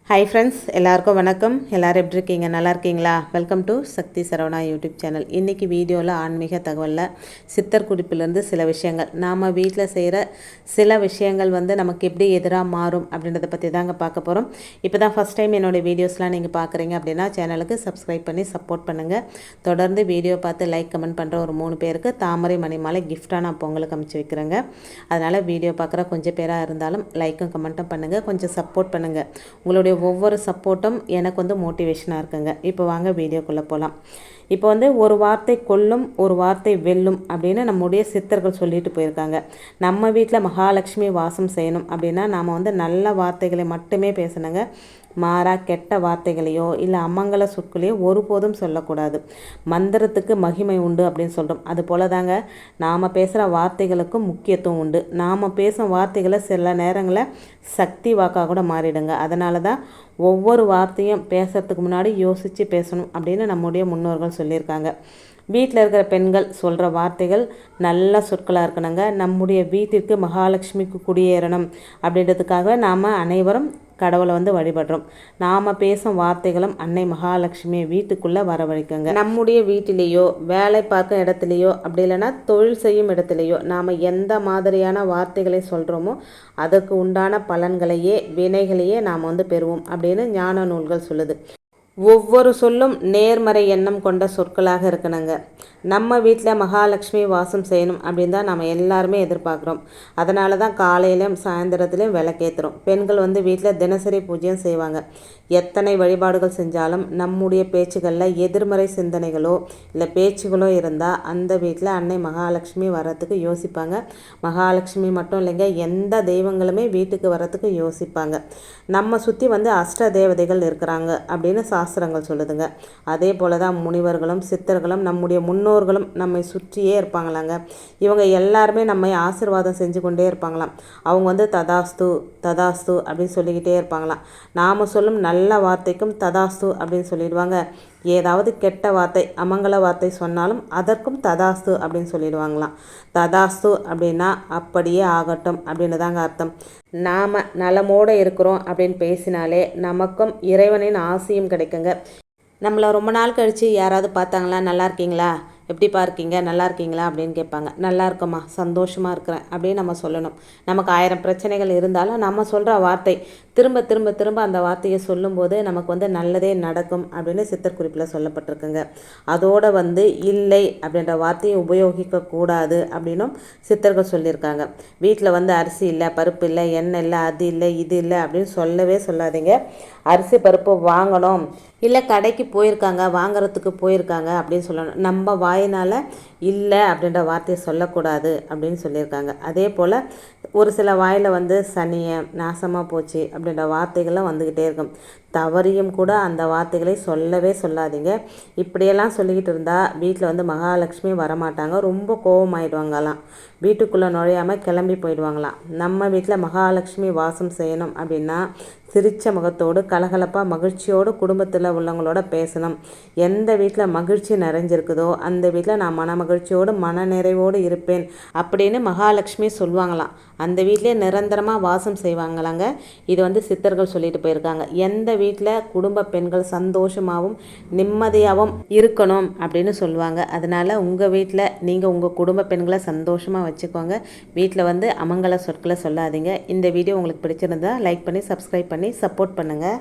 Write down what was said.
Hi friends, எல்லாருக்கும் வணக்கம். எல்லோரும் எப்படி இருக்கீங்க? நல்லா இருக்கீங்களா? Welcome to Shakthi Saravana YouTube channel. இன்றைக்கி வீடியோவில் ஆன்மீக தகவலில் சித்தர் குறிப்பிலேருந்து சில விஷயங்கள், நாம் வீட்டில் செய்கிற சில விஷயங்கள் நமக்கு எப்படி எதிராக மாறும் அப்படின்றத பற்றி தாங்க பார்க்க போகிறோம். இப்போ தான் ஃபஸ்ட் டைம் என்னோடய வீடியோஸ்லாம் நீங்கள் பார்க்குறீங்க அப்படின்னா சேனலுக்கு சப்ஸ்கிரைப் பண்ணி சப்போர்ட் பண்ணுங்கள். தொடர்ந்து வீடியோ பார்த்து லைக் கமெண்ட் பண்ணுற ஒரு 3 பேருக்கு தாமரை மணிமாலை கிஃப்டாக நான் பொங்கலுக்கு அமைச்சு வைக்கிறேங்க. அதனால் வீடியோ பார்க்குற கொஞ்சம் பேராக இருந்தாலும் லைக்கும் கமெண்ட்டும் பண்ணுங்கள், கொஞ்சம் சப்போர்ட் பண்ணுங்கள். உங்களுடைய ஒவ்வொரு சப்போர்ட்டும் எனக்கு மோட்டிவேஷனாக இருக்குங்க. இப்போ வாங்க வீடியோக்குள்ளே போகலாம். இப்போ ஒரு வார்த்தை கொல்லும், ஒரு வார்த்தை வெல்லும் அப்படின்னு நம்முடைய சித்தர்கள் சொல்லிட்டு போயிருக்காங்க. நம்ம வீட்டில் மகாலட்சுமி வாசம் செய்யணும் அப்படின்னா நாம் நல்ல வார்த்தைகளை மட்டுமே பேசணுங்க. மாறா கெட்ட வார்த்தைகளையோ இல்லை அமங்கல சொற்களையோ ஒருபோதும் சொல்லக்கூடாது. மந்திரத்துக்கு மகிமை உண்டு அப்படின்னு சொல்கிறோம். அது போல தாங்க நாம் பேசுகிற வார்த்தைகளுக்கும் முக்கியத்துவம் உண்டு. நாம் பேசும் வார்த்தைகளை சில நேரங்களில் சக்தி வாக்காக கூட மாறிடுங்க. அதனால தான் ஒவ்வொரு வார்த்தையும் பேசுகிறதுக்கு முன்னாடி யோசித்து பேசணும் அப்படின்னு நம்முடைய முன்னோர்கள் சொல்லியிருக்காங்க. வீட்டில் இருக்கிற பெண்கள் சொல்கிற வார்த்தைகள் நல்ல சொற்களாக இருக்கணுங்க. நம்முடைய வீட்டிற்கு மகாலட்சுமிக்கு குடியேறணும் அப்படின்றதுக்காக நாம் அனைவரும் கடவுளை வழிபடுறோம். நாம் பேசும் வார்த்தைகளும் அன்னை மகாலட்சுமியை வீட்டுக்குள்ளே வரவழைக்குங்க. நம்முடைய வீட்டிலேயோ வேலை பார்க்கும் இடத்துலையோ அப்படி இல்லைன்னா தொழில் செய்யும் இடத்துலையோ நாம் எந்த மாதிரியான வார்த்தைகளை சொல்கிறோமோ அதற்கு உண்டான பலன்களையே வினைகளையே நாம் பெறுவோம் அப்படின்னு ஞான நூல்கள் சொல்லுது. ஒவ்வொரு சொல்லும் நேர்மறை எண்ணம் கொண்ட சொற்களாக இருக்கணுங்க. நம்ம வீட்டில் மகாலட்சுமி வாசம் செய்யணும் அப்படின்னு தான் நம்ம எல்லாருமே எதிர்பார்க்குறோம். அதனால தான் காலையிலையும் சாயந்தரத்துலேயும் விளக்கேற்றுறோம். பெண்கள் வீட்டில் தினசரி பூஜையும் செய்வாங்க. எத்தனை வழிபாடுகள் செஞ்சாலும் நம்முடைய பேச்சுகளில் எதிர்மறை சிந்தனைகளோ இல்லை பேச்சுகளோ இருந்தால் அந்த வீட்டில் அன்னை மகாலட்சுமி வர்றதுக்கு யோசிப்பாங்க. மகாலட்சுமி மட்டும் இல்லைங்க, எந்த தெய்வங்களுமே வீட்டுக்கு வர்றதுக்கு யோசிப்பாங்க. நம்ம சுற்றி அஷ்ட தேவதைகள் இருக்கிறாங்க அப்படின்னு சாஸ்திரங்கள் சொல்லுதுங்க. அதே போல தான் முனிவர்களும் சித்தர்களும் நம்முடைய முன்னோர்களும் நம்மை சுற்றியே இருப்பாங்களாங்க. இவங்க எல்லாருமே நம்மை ஆசீர்வாதம் செஞ்சு கொண்டே இருப்பாங்களாம். அவங்க ததாஸ்து ததாஸ்து அப்படின்னு சொல்லிக்கிட்டே இருப்பாங்களாம். நாம் சொல்லும் நல்ல வார்த்தைக்கும் ததாஸ்து அப்படின்னு சொல்லிடுவாங்க. ஏதாவது கெட்ட வார்த்தை அமங்கல வார்த்தை சொன்னாலும் அதற்கும் ததாஸ்து அப்படின்னு சொல்லிடுவாங்களாம். ததாஸ்து அப்படின்னா அப்படியே ஆகட்டும் அப்படின்னு தாங்க அர்த்தம். நாம் நலமோடு இருக்கிறோம் அப்படின்னு பேசினாலே நமக்கும் இறைவனின் ஆசையும் கிடைக்குங்க. நம்மளை ரொம்ப நாள் கழித்து யாராவது பார்த்தாங்களா, நல்லா இருக்கீங்களா, எப்படிப்பா இருக்கீங்க, நல்லா இருக்கீங்களா அப்படின்னு கேட்பாங்க. நல்லா இருக்கம்மா, சந்தோஷமாக இருக்கிறேன் அப்படின்னு நம்ம சொல்லணும். நமக்கு 1000 பிரச்சனைகள் இருந்தாலும் நம்ம சொல்கிற வார்த்தை திரும்ப திரும்ப திரும்ப அந்த வார்த்தையை சொல்லும்போது நமக்கு நல்லதே நடக்கும் அப்படின்னு சித்தர் குறிப்பில் சொல்லப்பட்டிருக்குங்க. அதோடு இல்லை அப்படின்ற வார்த்தையை உபயோகிக்கக்கூடாது அப்படின்னும் சித்தர்கள் சொல்லியிருக்காங்க. வீட்டில் அரிசி இல்லை, பருப்பு இல்லை, எண்ணெய் இல்லை, அது இல்லை, இது இல்லை அப்படின்னு சொல்லவே சொல்லாதீங்க. அரிசி பருப்பு வாங்கணும், இல்லை கடைக்கு போயிருக்காங்க, வாங்கிறதுக்கு போயிருக்காங்க அப்படின்னு சொல்லணும். நம்ம வாயினால் இல்லை அப்படின்ற வார்த்தையை சொல்லக்கூடாது அப்படின்னு சொல்லியிருக்காங்க. அதே போல் ஒரு சில வாயில் சனியை நாசமாக போச்சு அப்படின்ற வார்த்தைகள்லாம் வந்துக்கிட்டே இருக்கும். தவறியும் கூட அந்த வார்த்தைகளை சொல்லவே சொல்லாதீங்க. இப்படியெல்லாம் சொல்லிக்கிட்டு இருந்தால் வீட்டில் மகாலட்சுமி வரமாட்டாங்க, ரொம்ப கோபமாயிடுவாங்கலாம். வீட்டுக்குள்ளே நுழையாமல் கிளம்பி போயிடுவாங்களாம். நம்ம வீட்டில் மகாலட்சுமி வாசம் செய்யணும் அப்படின்னா சிரித்த முகத்தோடு கலகலப்பாக மகிழ்ச்சியோடு குடும்பத்தில் உள்ளவங்களோட பேசணும். எந்த வீட்டில் மகிழ்ச்சி நிறைஞ்சிருக்குதோ அந்த வீட்டில் நான் மன மகிழ்ச்சியோடு மன நிறைவோடு இருப்பேன் அப்படின்னு மகாலட்சுமி சொல்லுவாங்களாம். அந்த வீட்டிலே நிரந்தரமாக வாசம் செய்வாங்களாங்க. இது சித்தர்கள் சொல்லிட்டு போயிருக்காங்க. எந்த வீட்டில் குடும்ப பெண்கள் சந்தோஷமாகவும் நிம்மதியாகவும் இருக்கணும் அப்படின்னு சொல்லுவாங்க. அதனால் உங்கள் வீட்டில் நீங்கள் உங்கள் குடும்ப பெண்களை சந்தோஷமாக வச்சுக்கோங்க. வீட்டில் அமங்கல சொற்களை சொல்லாதீங்க. இந்த வீடியோ உங்களுக்கு பிடிச்சிருந்தா லைக் பண்ணி சப்ஸ்கிரைப் பண்ணி சப்போர்ட் பண்ணுங்கள்.